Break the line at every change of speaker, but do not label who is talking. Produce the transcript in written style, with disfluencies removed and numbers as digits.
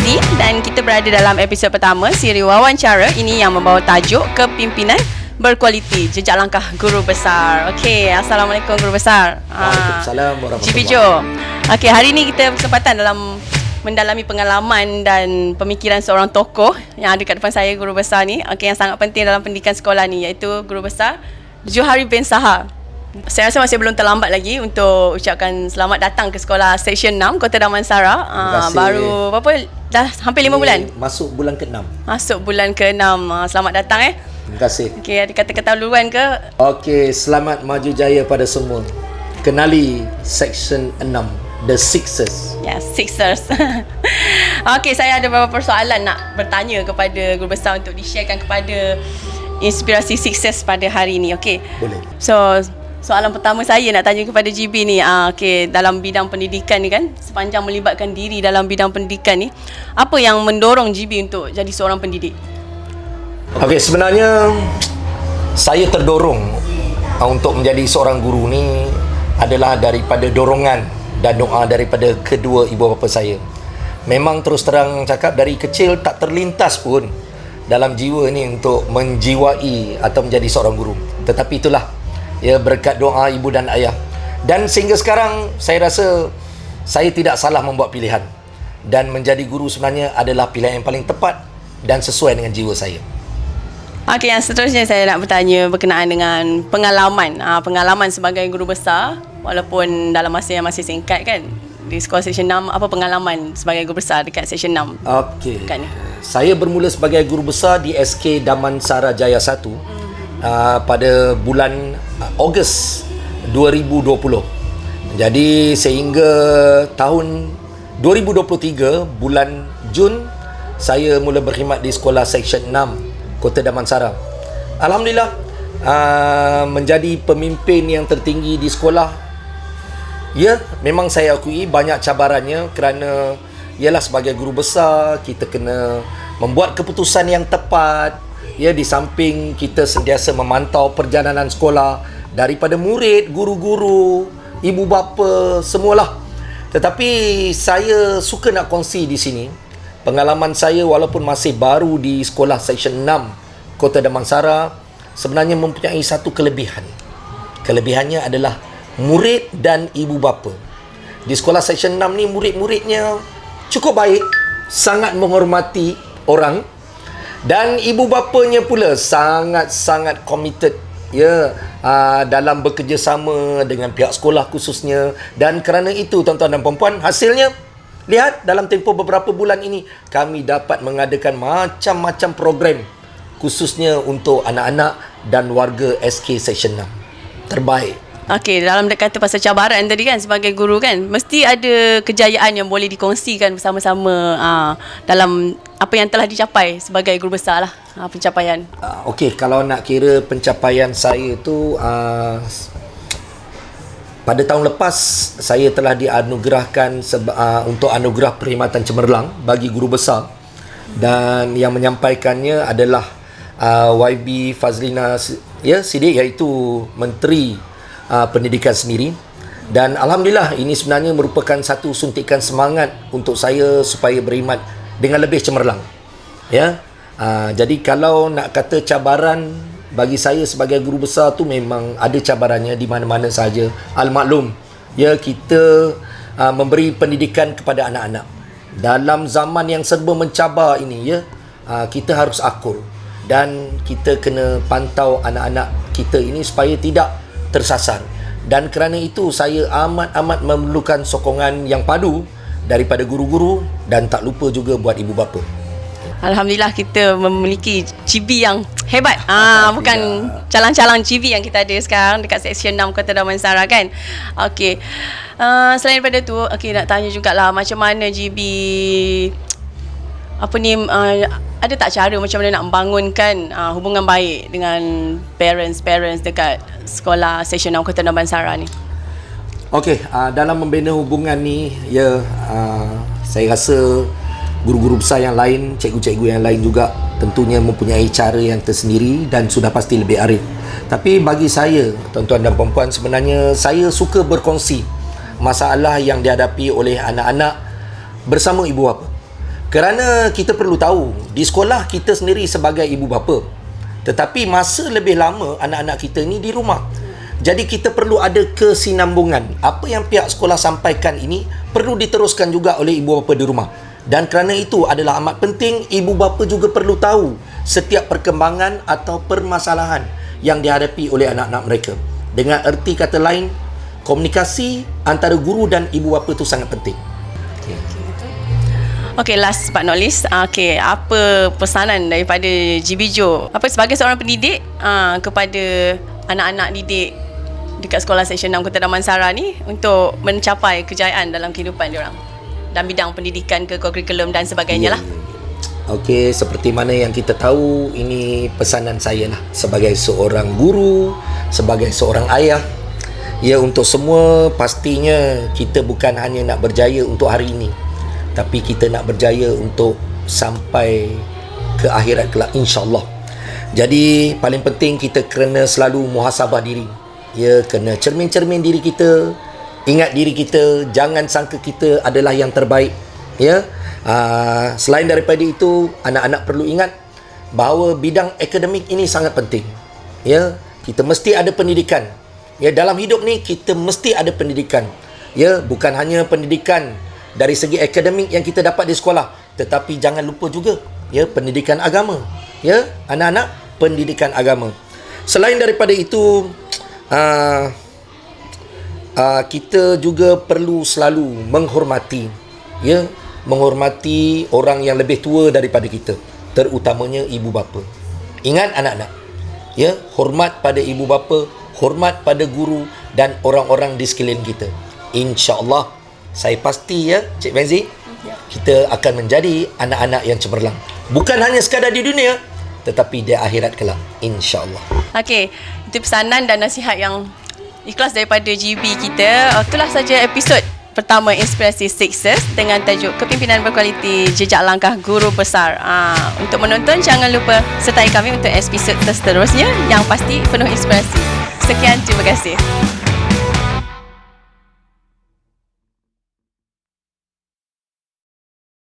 Siti dan kita berada dalam episod pertama siri wawancara ini yang membawa tajuk Kepimpinan Berkualiti, Jejak Langkah Guru Besar. Okey, Assalamualaikum Guru Besar.
Waalaikumsalam warahmatullahi
Cipi Jo. Okey, hari ini kita berkesempatan dalam mendalami pengalaman dan pemikiran seorang tokoh yang ada kat depan saya, Guru Besar ni. Okey, yang sangat penting dalam pendidikan sekolah ni, iaitu Guru Besar Johari bin Sahar. Saya rasa masih belum terlambat lagi untuk ucapkan selamat datang ke sekolah Seksyen 6 Kota Damansara. Baru berapa? Dah hampir 5 bulan.
Masuk bulan ke-6.
Masuk bulan ke-6. Selamat datang
Terima kasih.
Okey, ada kata-kata duluan ke?
Okey, selamat maju jaya pada semua. Kenali Seksyen 6, The Sixers.
Ya, Sixers. Okey, saya ada beberapa persoalan nak bertanya kepada Guru Besar untuk di-sharekan kepada inspirasi Sixers pada hari ini. Okey.
Boleh.
So, soalan pertama saya nak tanya kepada GB ni, okey, dalam bidang pendidikan ni kan, sepanjang melibatkan diri dalam bidang pendidikan ni, apa yang mendorong GB untuk jadi seorang pendidik?
Okey, sebenarnya saya terdorong untuk menjadi seorang guru ni adalah daripada dorongan dan doa daripada kedua ibu bapa saya. Memang terus terang cakap, dari kecil tak terlintas pun dalam jiwa ni untuk menjiwai atau menjadi seorang guru. Tetapi itulah, ya, berkat doa ibu dan ayah. Dan sehingga sekarang saya rasa saya tidak salah membuat pilihan, dan menjadi guru sebenarnya adalah pilihan yang paling tepat dan sesuai dengan jiwa saya.
Okey, yang seterusnya saya nak bertanya berkenaan dengan pengalaman. Pengalaman sebagai guru besar, walaupun dalam masa yang masih singkat kan, di sekolah Seksyen 6, apa pengalaman sebagai guru besar dekat Seksyen 6?
Okey. Saya bermula sebagai guru besar di SK Damansara Jaya 1 pada bulan Ogos 2020. Jadi sehingga tahun 2023 bulan Jun saya mula berkhidmat di sekolah Seksyen 6 Kota Damansara. Alhamdulillah, menjadi pemimpin yang tertinggi di sekolah. Ya, memang saya akui banyak cabarannya, kerana ialah sebagai guru besar kita kena membuat keputusan yang tepat. Ya, di samping kita sentiasa memantau perjalanan sekolah daripada murid, guru-guru, ibu bapa, semualah. Tetapi saya suka nak kongsi di sini pengalaman saya walaupun masih baru di sekolah Seksyen 6 Kota Damansara sebenarnya mempunyai satu kelebihan. Kelebihannya adalah murid dan ibu bapa. Di sekolah Seksyen 6 ni murid-muridnya cukup baik, sangat menghormati orang, dan ibu bapanya pula sangat-sangat committed, ya, dalam bekerjasama dengan pihak sekolah khususnya. Dan kerana itu, tuan-tuan dan puan-puan, hasilnya lihat, dalam tempoh beberapa bulan ini kami dapat mengadakan macam-macam program khususnya untuk anak-anak dan warga SK Seksyen 6. Terbaik.
Okey, dalam kata pasal cabaran tadi kan, sebagai guru kan, mesti ada kejayaan yang boleh dikongsikan bersama-sama dalam apa yang telah dicapai sebagai guru besar lah, pencapaian.
Okey, kalau nak kira pencapaian saya tu, pada tahun lepas saya telah dianugerahkan untuk anugerah perkhidmatan cemerlang bagi guru besar, dan yang menyampaikannya adalah YB Fazlina, ya, Siddiq, iaitu Menteri Pendidikan sendiri. Dan alhamdulillah, ini sebenarnya merupakan satu suntikan semangat untuk saya supaya berkhidmat dengan lebih cemerlang. Ya, jadi kalau nak kata cabaran bagi saya sebagai guru besar tu, memang ada cabarannya di mana-mana saja. Al-maklum, ya, kita memberi pendidikan kepada anak-anak dalam zaman yang serba mencabar ini, ya. Kita harus akur, dan kita kena pantau anak-anak kita ini supaya tidak tersasar. Dan kerana itu saya amat-amat memerlukan sokongan yang padu daripada guru-guru, dan tak lupa juga buat ibu bapa.
Alhamdulillah, kita memiliki cibi yang hebat. Bukan calang-calang cibi yang kita ada sekarang dekat Seksyen 6 Kota Damansara kan. Okey. Selain daripada tu, okey, nak tanya jugalah, macam mana GB ada tak cara macam mana nak membangunkan hubungan baik dengan parents dekat sekolah Seksyen 6 Kota Damansara ni?
Okey, dalam membina hubungan ni, ya, saya rasa guru-guru besar yang lain, cikgu-cikgu yang lain juga tentunya mempunyai cara yang tersendiri dan sudah pasti lebih arif. Tapi bagi saya, tuan-tuan dan puan-puan, sebenarnya saya suka berkongsi masalah yang dihadapi oleh anak-anak bersama ibu bapa. Kerana kita perlu tahu, di sekolah kita sendiri sebagai ibu bapa, tetapi masa lebih lama anak-anak kita ni di rumah. Jadi kita perlu ada kesinambungan. Apa yang pihak sekolah sampaikan ini perlu diteruskan juga oleh ibu bapa di rumah. Dan kerana itu adalah amat penting, ibu bapa juga perlu tahu setiap perkembangan atau permasalahan yang dihadapi oleh anak-anak mereka. Dengan erti kata lain, komunikasi antara guru dan ibu bapa itu sangat penting.
Okay, last but not least, apa pesanan daripada GB Jo sebagai seorang pendidik kepada anak-anak didik dekat sekolah Seksyen 6 Kota Damansara ni untuk mencapai kejayaan dalam kehidupan diorang dalam bidang pendidikan ke kurikulum dan sebagainya lah.
Okey, seperti mana yang kita tahu, ini pesanan saya lah sebagai seorang guru, sebagai seorang ayah. Ya, untuk semua pastinya kita bukan hanya nak berjaya untuk hari ini, tapi kita nak berjaya untuk sampai ke akhirat kelak, insya-Allah. Jadi paling penting kita kena selalu muhasabah diri. Ya, kena cermin-cermin diri kita, ingat diri kita, jangan sangka kita adalah yang terbaik. Ya. Selain daripada itu, anak-anak perlu ingat bahawa bidang akademik ini sangat penting. Ya, kita mesti ada pendidikan. Ya, dalam hidup ni kita mesti ada pendidikan. Ya, bukan hanya pendidikan dari segi akademik yang kita dapat di sekolah, tetapi jangan lupa juga ya pendidikan agama. Ya, anak-anak, pendidikan agama. Selain daripada itu, kita juga perlu selalu menghormati orang yang lebih tua daripada kita, terutamanya ibu bapa. Ingat anak-anak, ya, hormat pada ibu bapa, hormat pada guru dan orang-orang di sekeliling kita. Insya-Allah, saya pasti ya, Cik Benzi, kita akan menjadi anak-anak yang cemerlang. Bukan hanya sekadar di dunia, tetapi di akhirat kelak, insya-Allah.
Okey, itu pesanan dan nasihat yang ikhlas daripada GB kita. Itulah saja episod pertama Inspirasi Success dengan tajuk Kepimpinan Berkualiti Jejak Langkah Guru Besar. Untuk menonton, jangan lupa sertai kami untuk episod seterusnya yang pasti penuh inspirasi. Sekian, terima kasih.